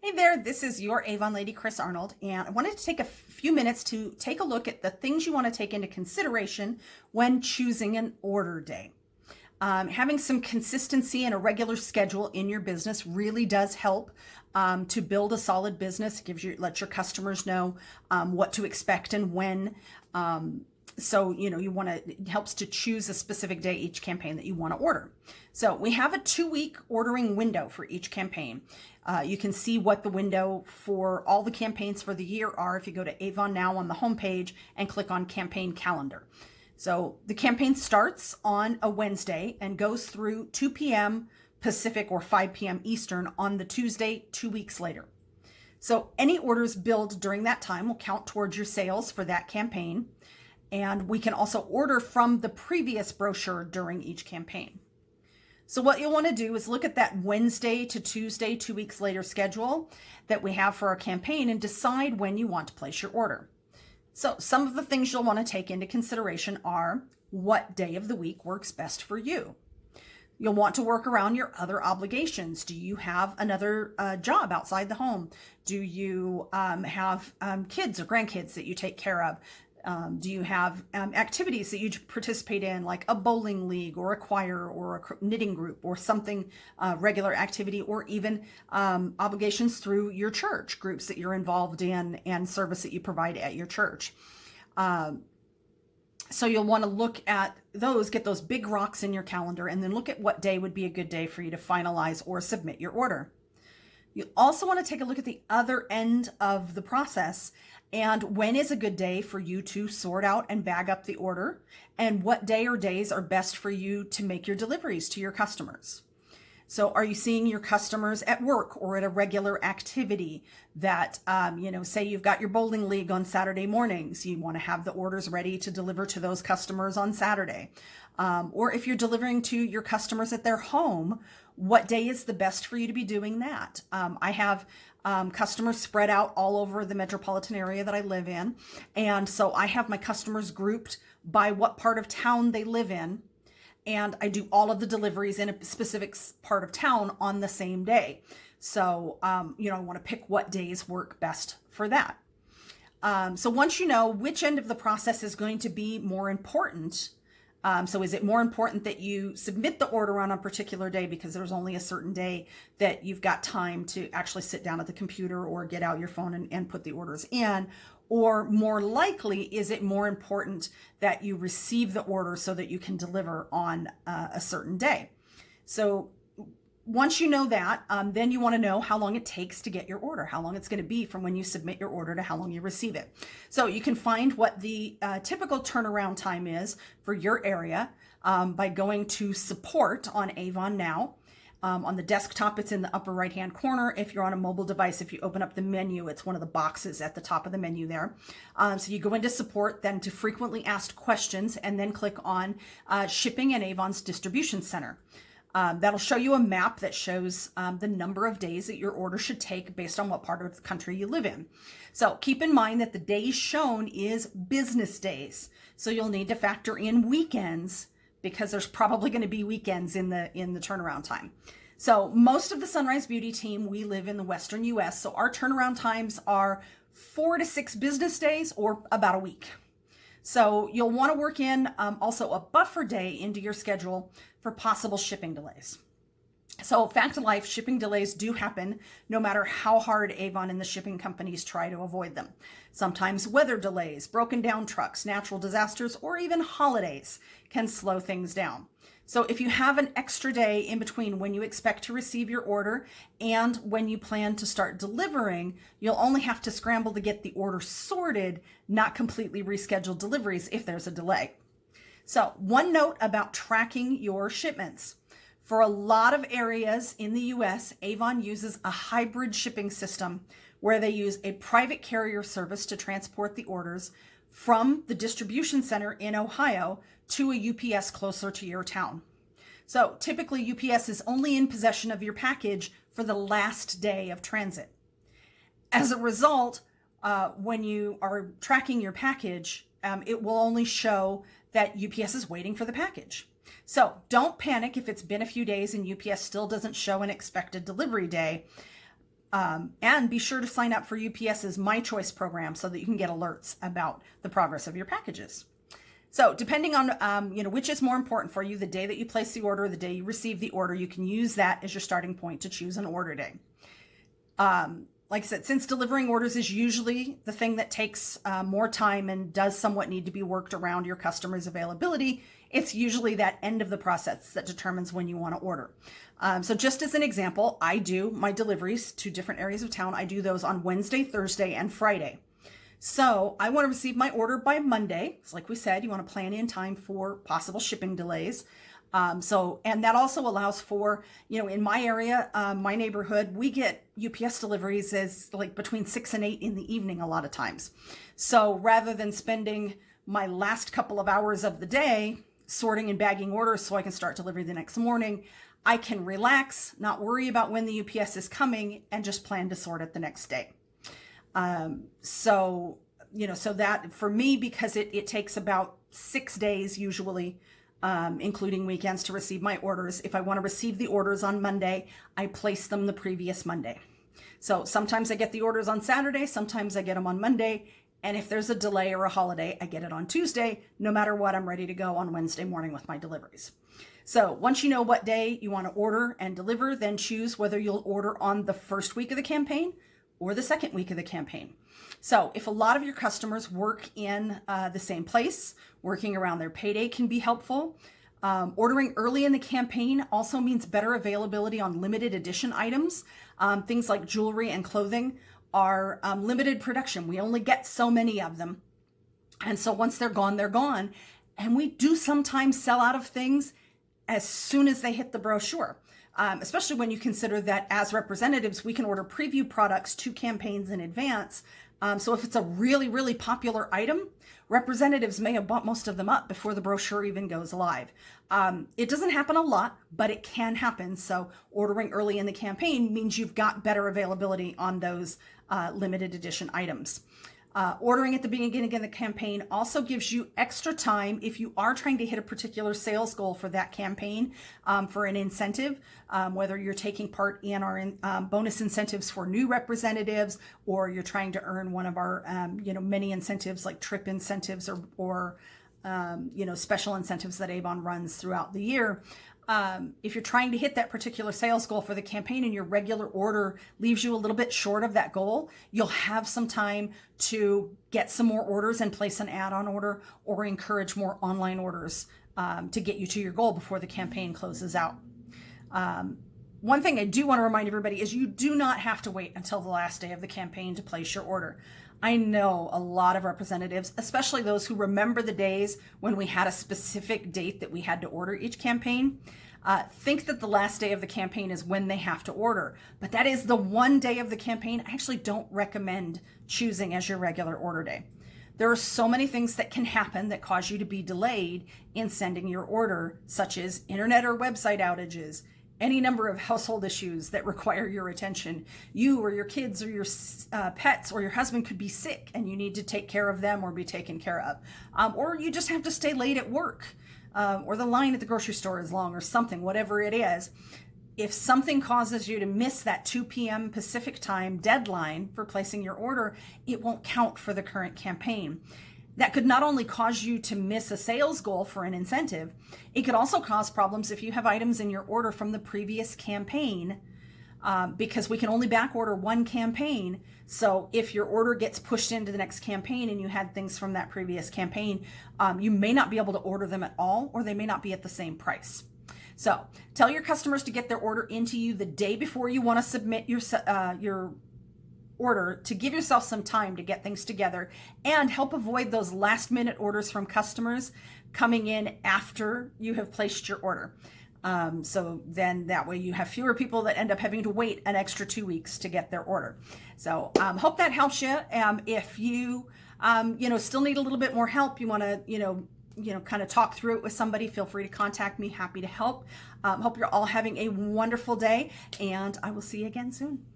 Hey there, this is your Avon lady, Chris Arnold, and I wanted to take a few minutes to take a look at the things you want to take into consideration when choosing an order day. Having some consistency and a regular schedule in your business really does help to build a solid business. It lets your customers know what to expect and when. It helps to choose a specific day each campaign that you want to order. So we have a 2-week ordering window for each campaign. You can see what the window for all the campaigns for the year are if you go to AvonNow on the homepage and click on campaign calendar. So the campaign starts on a Wednesday and goes through 2 p.m. Pacific or 5 p.m. Eastern on the Tuesday 2 weeks later. So any orders billed during that time will count towards your sales for that campaign. And we can also order from the previous brochure during each campaign. So what you'll want to do is look at that Wednesday to Tuesday 2 weeks later schedule that we have for our campaign and decide when you want to place your order. So some of the things you'll want to take into consideration are what day of the week works best for you. You'll want to work around your other obligations. Do you have another job outside the home? Do you have kids or grandkids that you take care of? Do you have activities that you participate in, like a bowling league or a choir or a knitting group or something, regular activity, or even obligations through your church, groups that you're involved in and service that you provide at your church? So you'll want to look at those, get those big rocks in your calendar, and then look at what day would be a good day for you to finalize or submit your order. You also want to take a look at the other end of the process and when is a good day for you to sort out and bag up the order, and what day or days are best for you to make your deliveries to your customers. So are you seeing your customers at work or at a regular activity that, say you've got your bowling league on Saturday mornings, you want to have the orders ready to deliver to those customers on Saturday. Or if you're delivering to your customers at their home, what day is the best for you to be doing that? I have customers spread out all over the metropolitan area that I live in. And so I have my customers grouped by what part of town they live in. And I do all of the deliveries in a specific part of town on the same day. So, I want to pick what days work best for that. So once you know which end of the process is going to be more important, so is it more important that you submit the order on a particular day because there's only a certain day that you've got time to actually sit down at the computer or get out your phone and put the orders in? Or more likely, is it more important that you receive the order so that you can deliver on a certain day? So once you know that, then you want to know how long it takes to get your order, how long it's going to be from when you submit your order to how long you receive it. So you can find what the typical turnaround time is for your area by going to support on AvonNow. On the desktop, it's in the upper right-hand corner. If you're on a mobile device, if you open up the menu, it's one of the boxes at the top of the menu there. So you go into support, then to frequently asked questions, and then click on shipping and Avon's distribution center. That'll show you a map that shows the number of days that your order should take based on what part of the country you live in. So keep in mind that the days shown is business days. So you'll need to factor in weekends because there's probably going to be weekends in the turnaround time. So most of the Sunrise Beauty team, we live in the Western US. So our turnaround times are 4 to 6 business days or about a week. So you'll want to work in also a buffer day into your schedule for possible shipping delays. So fact of life, shipping delays do happen no matter how hard Avon and the shipping companies try to avoid them. Sometimes weather delays, broken down trucks, natural disasters, or even holidays can slow things down. So if you have an extra day in between when you expect to receive your order and when you plan to start delivering, you'll only have to scramble to get the order sorted, not completely reschedule deliveries if there's a delay. So one note about tracking your shipments. For a lot of areas in the US, Avon uses a hybrid shipping system where they use a private carrier service to transport the orders from the distribution center in Ohio to a UPS closer to your town. So typically UPS is only in possession of your package for the last day of transit. As a result, when you are tracking your package, it will only show that UPS is waiting for the package. So don't panic if it's been a few days and UPS still doesn't show an expected delivery day. And be sure to sign up for UPS's My Choice program so that you can get alerts about the progress of your packages. So depending on, which is more important for you, the day that you place the order, the day you receive the order, you can use that as your starting point to choose an order day. Like I said, since delivering orders is usually the thing that takes more time and does somewhat need to be worked around your customer's availability, it's usually that end of the process that determines when you want to order. So just as an example, I do my deliveries to different areas of town. I do those on Wednesday, Thursday, and Friday. So I want to receive my order by Monday. So like we said, you want to plan in time for possible shipping delays. And that also allows for, in my area, my neighborhood, we get UPS deliveries as like between 6 and 8 in the evening a lot of times. So rather than spending my last couple of hours of the day sorting and bagging orders so I can start delivery the next morning, I can relax, not worry about when the UPS is coming, and just plan to sort it the next day. So that for me, because it takes about 6 days usually, including weekends, to receive my orders. If I want to receive the orders on Monday, I place them the previous Monday. So sometimes I get the orders on Saturday, sometimes I get them on Monday. And if there's a delay or a holiday, I get it on Tuesday. No matter what, I'm ready to go on Wednesday morning with my deliveries. So once you know what day you want to order and deliver, then choose whether you'll order on the first week of the campaign or the second week of the campaign. So if a lot of your customers work in the same place, working around their payday can be helpful. Ordering early in the campaign also means better availability on limited edition items. Things like jewelry and clothing are limited production. We only get so many of them. And so once they're gone, they're gone. And we do sometimes sell out of things as soon as they hit the brochure. Especially when you consider that as representatives, we can order preview products 2 campaigns in advance. So if it's a really, really popular item, representatives may have bought most of them up before the brochure even goes live. It doesn't happen a lot, but it can happen. So ordering early in the campaign means you've got better availability on those limited edition items. Ordering at the beginning of the campaign also gives you extra time if you are trying to hit a particular sales goal for that campaign, for an incentive, whether you're taking part in our bonus incentives for new representatives, or you're trying to earn one of our many incentives like trip incentives or special incentives that Avon runs throughout the year. If you're trying to hit that particular sales goal for the campaign and your regular order leaves you a little bit short of that goal, you'll have some time to get some more orders and place an add-on order or encourage more online orders to get you to your goal before the campaign closes out. One thing I do want to remind everybody is you do not have to wait until the last day of the campaign to place your order. I know a lot of representatives, especially those who remember the days when we had a specific date that we had to order each campaign, think that the last day of the campaign is when they have to order. But that is the one day of the campaign I actually don't recommend choosing as your regular order day. There are so many things that can happen that cause you to be delayed in sending your order, such as internet or website outages, any number of household issues that require your attention. You or your kids or your pets or your husband could be sick and you need to take care of them or be taken care of. Or you just have to stay late at work, or the line at the grocery store is long or something, whatever it is. If something causes you to miss that 2 p.m. Pacific time deadline for placing your order, it won't count for the current campaign. That could not only cause you to miss a sales goal for an incentive, it could also cause problems if you have items in your order from the previous campaign, because we can only back order one campaign. So if your order gets pushed into the next campaign and you had things from that previous campaign, you may not be able to order them at all, or they may not be at the same price. So tell your customers to get their order into you the day before you want to submit your order, to give yourself some time to get things together and help avoid those last minute orders from customers coming in after you have placed your order. So then that way you have fewer people that end up having to wait an extra 2 weeks to get their order. So hope that helps you. If you still need a little bit more help, you want to kind of talk through it with somebody, feel free to contact me. Happy to help. Hope you're all having a wonderful day, and I will see you again soon.